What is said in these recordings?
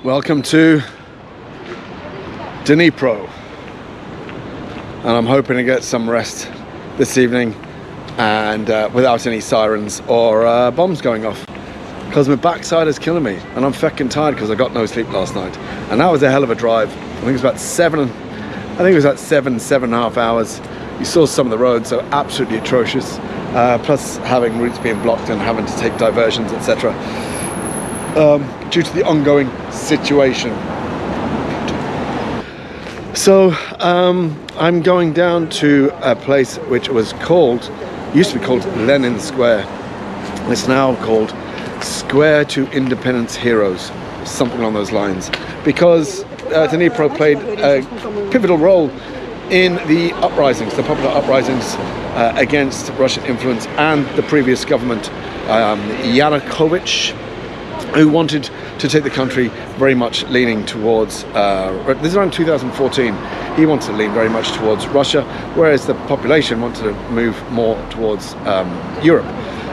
Welcome to Dnipro, and I'm hoping to get some rest this evening and without any sirens or bombs going off, because my backside is killing me and I'm feckin' tired because I got no sleep last night, and that was a hell of a drive. I think it was about 7.5 hours. You saw some of the roads, so absolutely atrocious, plus having routes being blocked and having to take diversions, etc. Due to the ongoing situation. So I'm going down to a place which used to be called Lenin Square. It's now called Square to Independence Heroes, something along those lines, because Dnipro played a pivotal role in the uprisings, the popular uprisings against Russian influence and the previous government, Yanukovych, who wanted to take the country very much leaning towards, this is around 2014, he wanted to lean very much towards Russia, whereas the population wanted to move more towards Europe.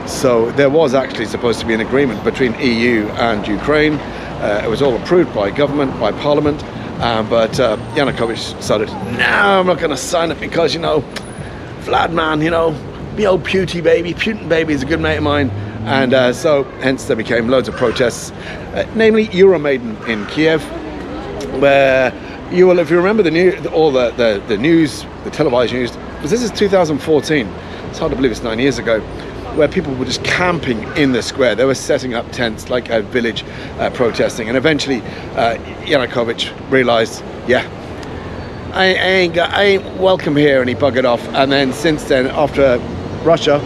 So there was actually supposed to be an agreement between EU and Ukraine. It was all approved by government, by parliament, but Yanukovych decided, no, I'm not going to sign it because, Vlad man, the old Putin baby is a good mate of mine. And so hence there became loads of protests, namely Euromaidan in Kiev, where you will, if you remember the news, the televised news, because this is 2014, it's hard to believe it's 9 years ago, where people were just camping in the square. They were setting up tents like a village, protesting, and eventually Yanukovych realized, yeah, I ain't welcome here, and he buggered off. And then since then, after Russia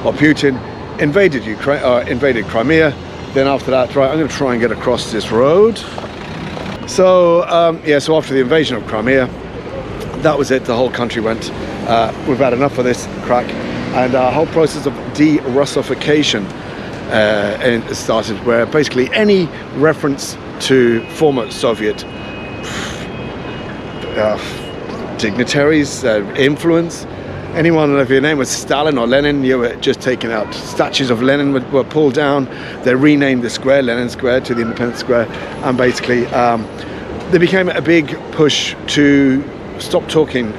or Putin invaded Crimea, then after that, right, I'm going to try and get across this road. So so after the invasion of Crimea, that was it. The whole country went, we've had enough of this crack, and our whole process of de-Russification started, where basically any reference to former Soviet dignitaries, influence, anyone, if your name was Stalin or Lenin, you were just taken out. Statues of Lenin were pulled down. They renamed the square, Lenin Square, to the Independence Square. And basically, there became a big push to stop talking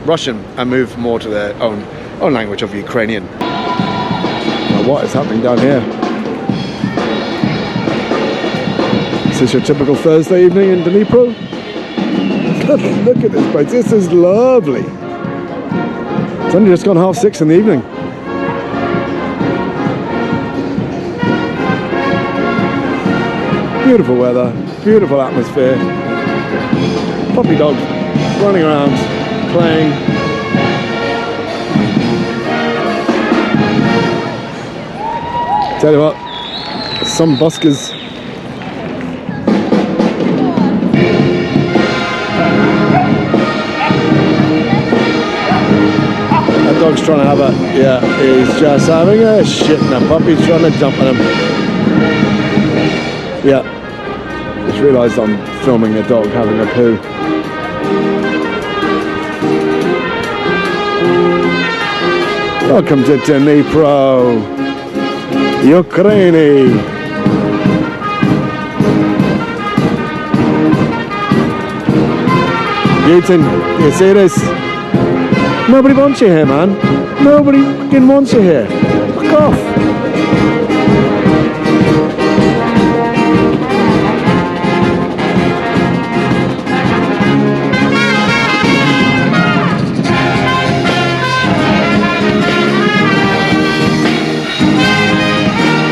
Russian and move more to their own language of Ukrainian. Now, what is happening down here? Is this your typical Thursday evening in Dnipro? Look at this place. This is lovely. It's only just gone 6:30 in the evening. Beautiful weather, beautiful atmosphere. Puppy dogs running around, playing. Tell you what, some buskers. Dog's trying to have he's just having a shit, and the puppy's trying to jump on him. Yeah, just realised I'm filming a dog having a poo. Welcome to Dnipro, Ukraine. Putin, you see this? Nobody wants you here, man. Nobody fucking wants you here. Fuck off.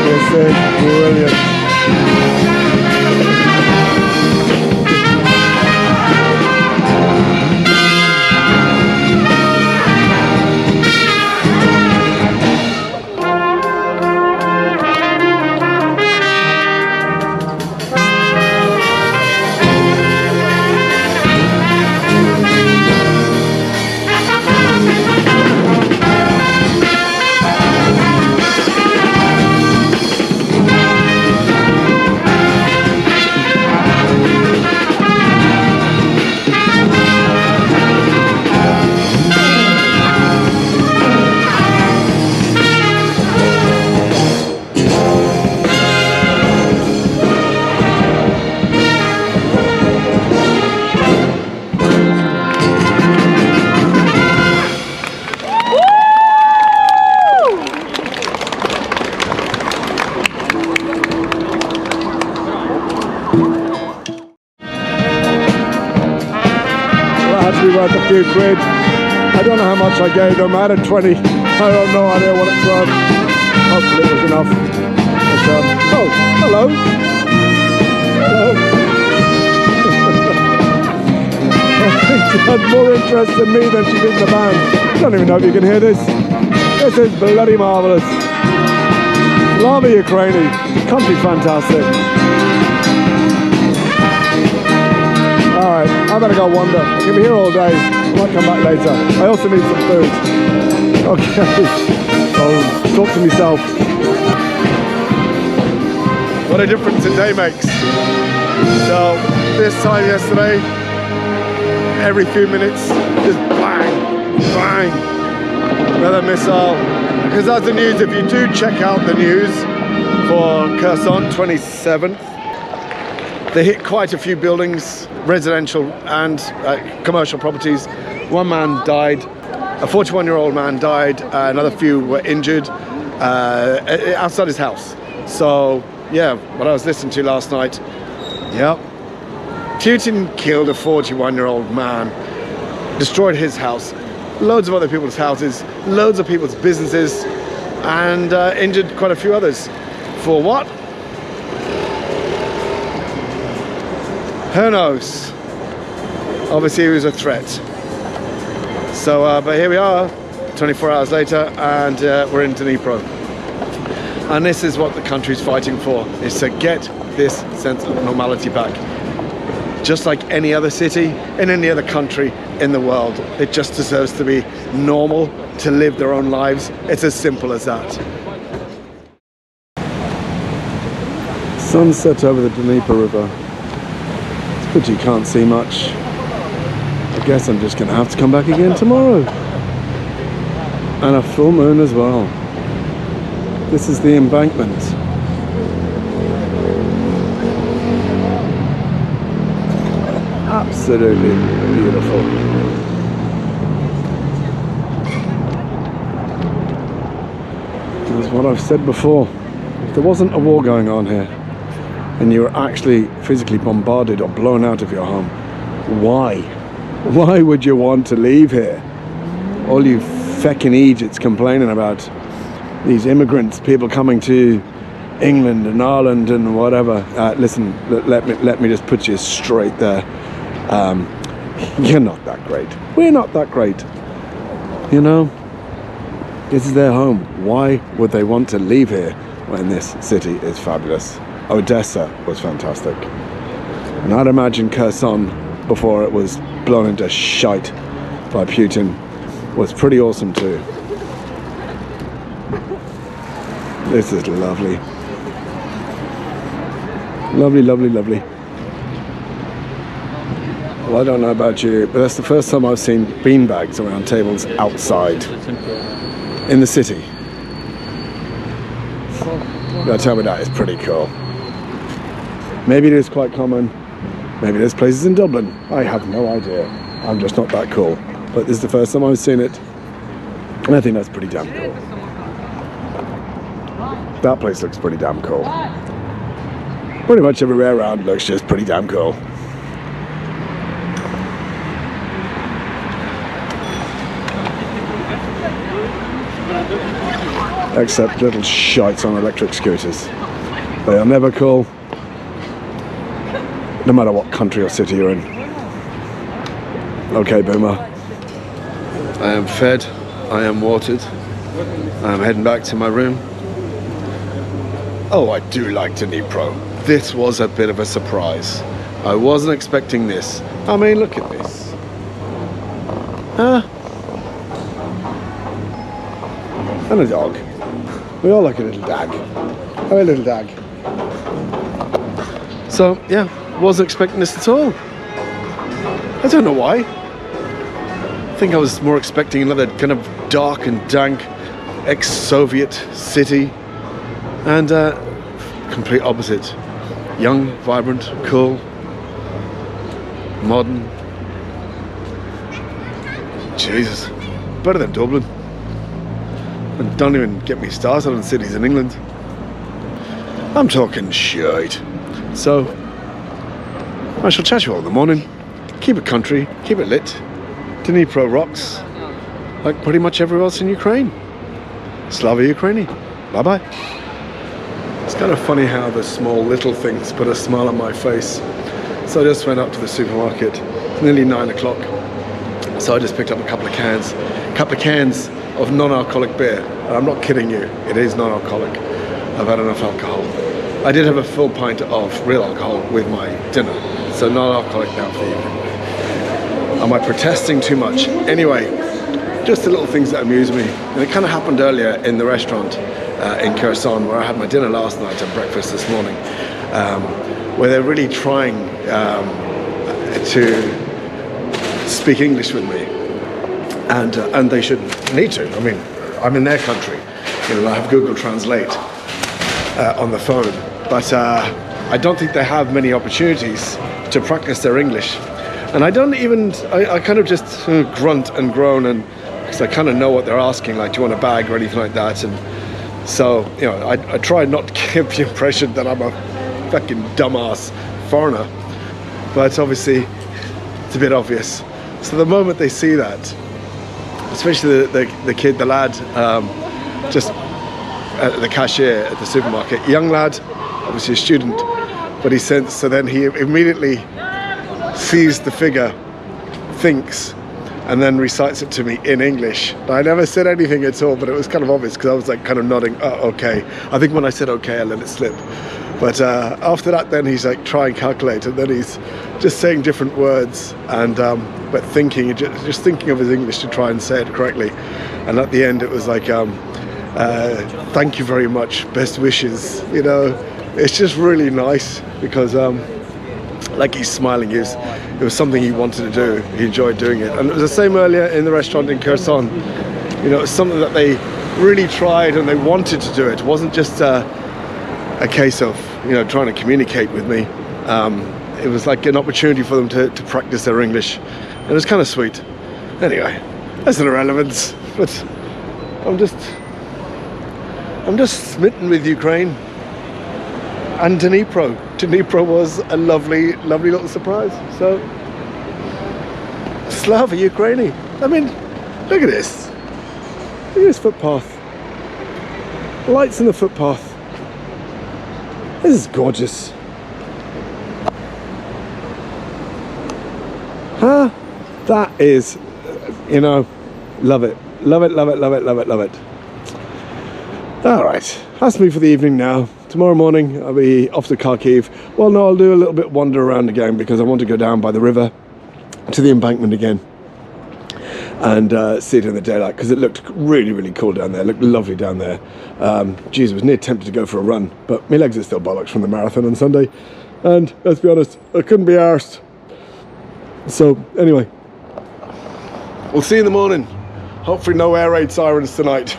This is brilliant. probably worth a few quid. I don't know how much I gave them. I had 20. I have no idea what it's worth. Hopefully it was enough. But, oh, hello. Hello. I think she had more interest in me than she did in the band. I don't even know if you can hear this. This is bloody marvellous. Slava Ukraine. Country fantastic. Alright, I better go wander. I'm going to be here all day. I might come back later. I also need some food. Okay. I'll talk to myself. What a difference a day makes. So, this time yesterday, every few minutes, just bang, bang, another missile. Because that's the news. If you do check out the news for Kherson 27th, they hit quite a few buildings, residential and commercial properties. One man died, a 41-year-old man died, another few were injured outside his house. So, yeah, what I was listening to last night, yeah, Putin killed a 41-year-old man, destroyed his house, loads of other people's houses, loads of people's businesses, and injured quite a few others. For what? Who knows? Obviously, it was a threat. So, but here we are, 24 hours later, and we're in Dnipro. And this is what the country's fighting for, is to get this sense of normality back. Just like any other city, in any other country in the world, it just deserves to be normal, to live their own lives. It's as simple as that. Sunset over the Dnipro River. But you can't see much. I guess I'm just going to have to come back again tomorrow. And a full moon as well. This is the embankment. Absolutely beautiful. That's what I've said before. If there wasn't a war going on here, and you were actually physically bombarded or blown out of your home, why? Why would you want to leave here? All you feckin' Egypts complaining about these immigrants, people coming to England and Ireland and whatever. Listen, let me just put you straight there. You're not that great. We're not that great. You know, this is their home. Why would they want to leave here when this city is fabulous? Odessa was fantastic. And I'd imagine Kherson, before it was blown into shite by Putin, was pretty awesome too. This is lovely. Lovely, lovely, lovely. Well, I don't know about you, but that's the first time I've seen beanbags around tables outside in the city. You gotta tell me that is pretty cool. Maybe it is quite common. Maybe there's places in Dublin. I have no idea. I'm just not that cool. But this is the first time I've seen it. And I think that's pretty damn cool. That place looks pretty damn cool. Pretty much everywhere around looks just pretty damn cool. Except little shites on electric scooters. They are never cool, no matter what country or city you're in. Okay, Boomer. I am fed, I am watered, I am heading back to my room. Oh, I do like Dnipro. This was a bit of a surprise. I wasn't expecting this. I mean, look at this. And a dog. We all like a little dag. Oh, a little dag. So, yeah, wasn't expecting this at all. I don't know why. I think I was more expecting another kind of dark and dank ex-Soviet city. And complete opposite. Young, vibrant, cool, modern. Jesus, better than Dublin. And don't even get me started on cities in England. I'm talking shite. So, I shall chat to you all in the morning. Keep it country, keep it lit, Dnipro rocks, like pretty much everywhere else in Ukraine. Slava Ukraini. Bye-bye. It's kind of funny how the small little things put a smile on my face. So I just went up to the supermarket. It's nearly 9 o'clock. So I just picked up a couple of cans of non-alcoholic beer. And I'm not kidding you, it is non-alcoholic. I've had enough alcohol. I did have a full pint of real alcohol with my dinner. So non-alcoholic now for the evening. Am I protesting too much? Anyway, just the little things that amuse me. And it kind of happened earlier in the restaurant in Kherson, where I had my dinner last night and breakfast this morning, where they're really trying to speak English with me. And they should need to. I mean, I'm in their country. You know, I have Google Translate on the phone. But I don't think they have many opportunities to practice their English. And I don't even, I kind of just grunt and groan, and because I kind of know what they're asking, like, do you want a bag or anything like that? And so, you know, I try not to give the impression that I'm a fucking dumbass foreigner, but obviously it's a bit obvious. So the moment they see that, especially the kid, the lad, just the cashier at the supermarket, young lad, obviously a student, but so then he immediately sees the figure, thinks, and then recites it to me in English. I never said anything at all, but it was kind of obvious because I was like kind of nodding, oh, okay. I think when I said okay, I let it slip. But after that, then he's like try and calculate, and then he's just saying different words, and but thinking, just thinking of his English to try and say it correctly. And at the end, it was like, thank you very much, best wishes. You know, it's just really nice because like he's smiling. It was something he wanted to do. He enjoyed doing it. And it was the same earlier in the restaurant in Kherson. You know, it was something that they really tried and they wanted to do. It wasn't just a case of, you know, trying to communicate with me. It was like an opportunity for them to practice their English. And it was kind of sweet. Anyway, that's an irrelevance. But I'm just smitten with Ukraine and Dnipro. Dnipro was a lovely, lovely little surprise. So, Slava Ukraini. I mean, look at this. Look at this footpath. Lights in the footpath. This is gorgeous. Huh? That is, you know, love it. Love it, love it, love it, love it, love it. All right, that's me for the evening now. Tomorrow morning I'll be off to Kharkiv. Well, no, I'll do a little bit wander around again because I want to go down by the river to the embankment again and see it in the daylight because it looked really, really cool down there. It looked lovely down there. Geez, I was near tempted to go for a run, but my legs are still bollocks from the marathon on Sunday. And let's be honest, I couldn't be arsed. So anyway, we'll see you in the morning. Hopefully no air raid sirens tonight.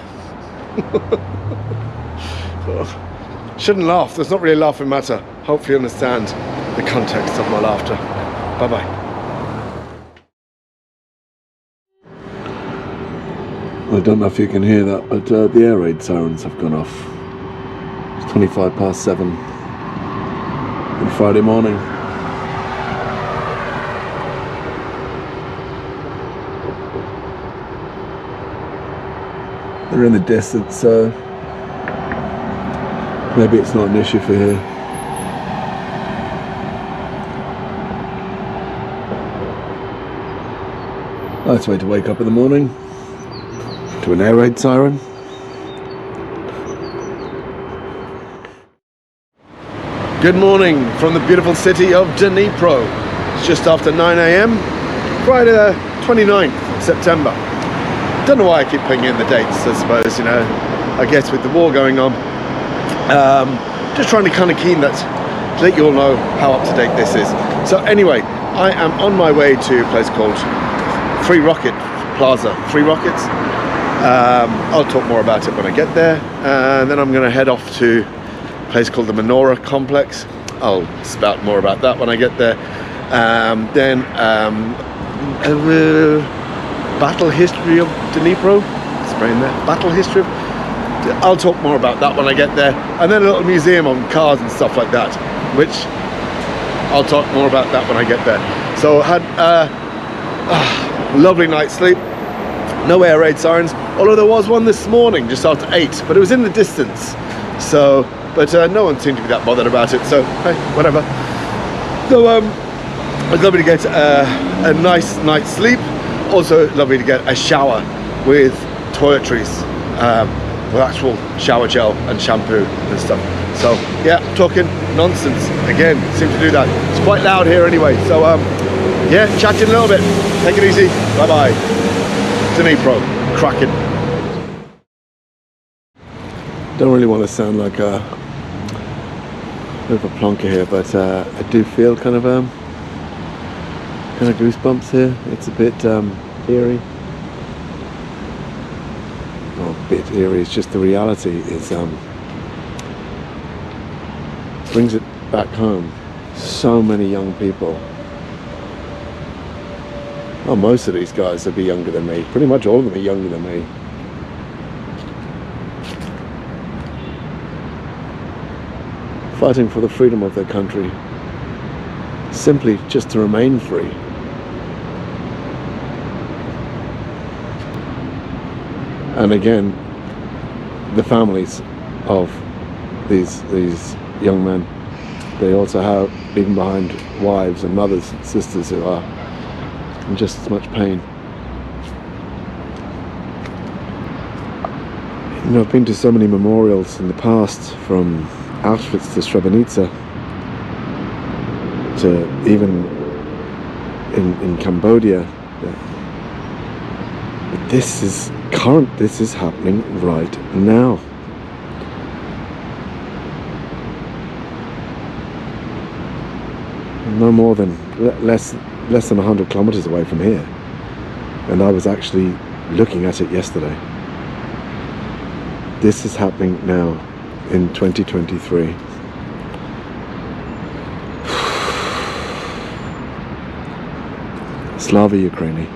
Shouldn't laugh. There's not really a laughing matter. Hopefully you understand the context of my laughter. Bye-bye. I don't know if you can hear that, but the air raid sirens have gone off. It's 7:25 on Friday morning. They're in the distance, so maybe it's not an issue for here. Nice way to wake up in the morning to an air raid siren. Good morning from the beautiful city of Dnipro. It's just after 9 a.m. Friday the 29th of September. Don't know why I keep putting in the dates, I suppose, you know. I guess with the war going on. Just trying to kind of to let you all know how up to date this is. So anyway, I am on my way to a place called Three Rocket Plaza. Three Rockets. I'll talk more about it when I get there. And then I'm going to head off to a place called the Menorah Complex. I'll spout more about that when I get there. Battle history of Dnipro. Spraying there. Battle history of... I'll talk more about that when I get there. And then a little museum on cars and stuff like that, which I'll talk more about that when I get there. So I had Lovely night's sleep. No air raid sirens, although there was one this morning just after 8, but it was in the distance. So, but no one seemed to be that bothered about it, so hey, whatever. So it was lovely to get a nice night's sleep. Also lovely to get a shower with toiletries, with actual shower gel and shampoo and stuff. So yeah, talking nonsense again, seem to do that. It's quite loud here anyway, so yeah, chatting a little bit. Take it easy, bye bye. Dnipro, cracking. Don't really want to sound like a bit of a plonker here, but I do feel kind of goosebumps here. It's a bit eerie. Well, a bit eerie. It's just the reality is brings it back home. So many young people. Well, most of these guys will be younger than me. Pretty much all of them are younger than me. Fighting for the freedom of their country. Simply just to remain free. And again, the families of these young men, they also have leaving behind wives and mothers and sisters who are in just as much pain. You know, I've been to so many memorials in the past, from Auschwitz to Srebrenica, to even in Cambodia. But this is current, this is happening right now. No more than less than 100 kilometers away from here, and I was actually looking at it yesterday. This is happening now in 2023. Slava Ukraini.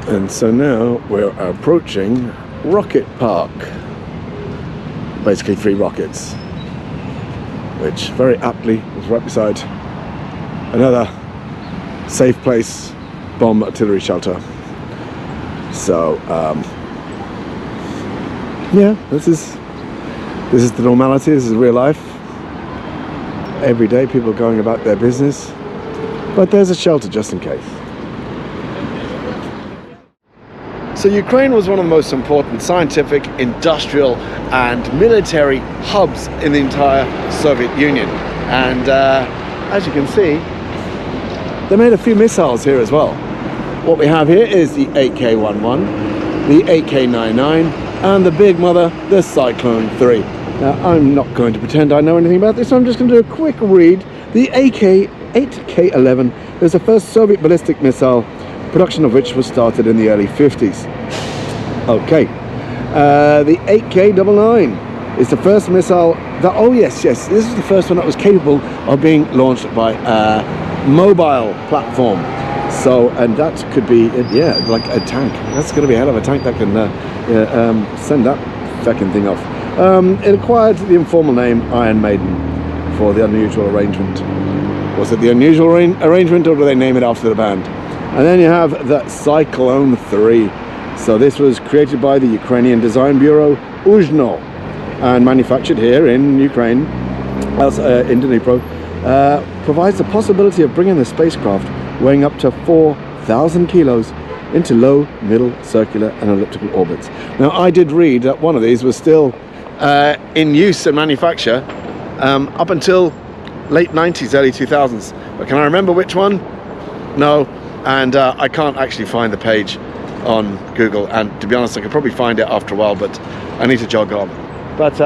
And so now we're approaching Rocket Park. Basically 3 rockets, which very aptly is right beside another safe place, bomb artillery shelter. So yeah, this is the normality. This is real life. Every day people are going about their business, but there's a shelter just in case. So Ukraine was one of the most important scientific, industrial and military hubs in the entire Soviet Union. And as you can see, they made a few missiles here as well. What we have here is the AK-11, the AK-99 and the big mother, the Cyclone 3. Now, I'm not going to pretend I know anything about this, so I'm just going to do a quick read. The AK-11 is the first Soviet ballistic missile, production of which was started in the early 50s. Okay, the 8K99 is the first missile that, oh yes, this is the first one that was capable of being launched by a mobile platform. So, and that could be, yeah, like a tank. That's going to be a hell of a tank that can send that fucking thing off. It acquired the informal name Iron Maiden for the unusual arrangement. Was it the unusual arrangement, or do they name it after the band? And then you have the Cyclone 3. So this was created by the Ukrainian Design Bureau Uzhno and manufactured here in Ukraine, in Dnipro. Provides the possibility of bringing the spacecraft weighing up to 4,000 kilos into low, middle, circular and elliptical orbits. Now, I did read that one of these was still in use and manufacture up until late 90s, early 2000s. But can I remember which one? No. And I can't actually find the page on Google, and to be honest, I could probably find it after a while, but I need to jog on. But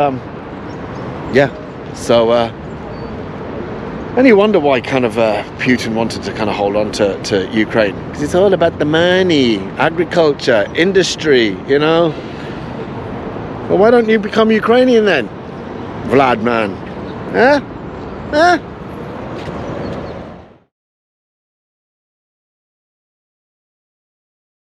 yeah, so and you wonder why kind of Putin wanted to kind of hold on to Ukraine, because it's all about the money, agriculture, industry, you know. Well, why don't you become Ukrainian then, Vlad man? Huh?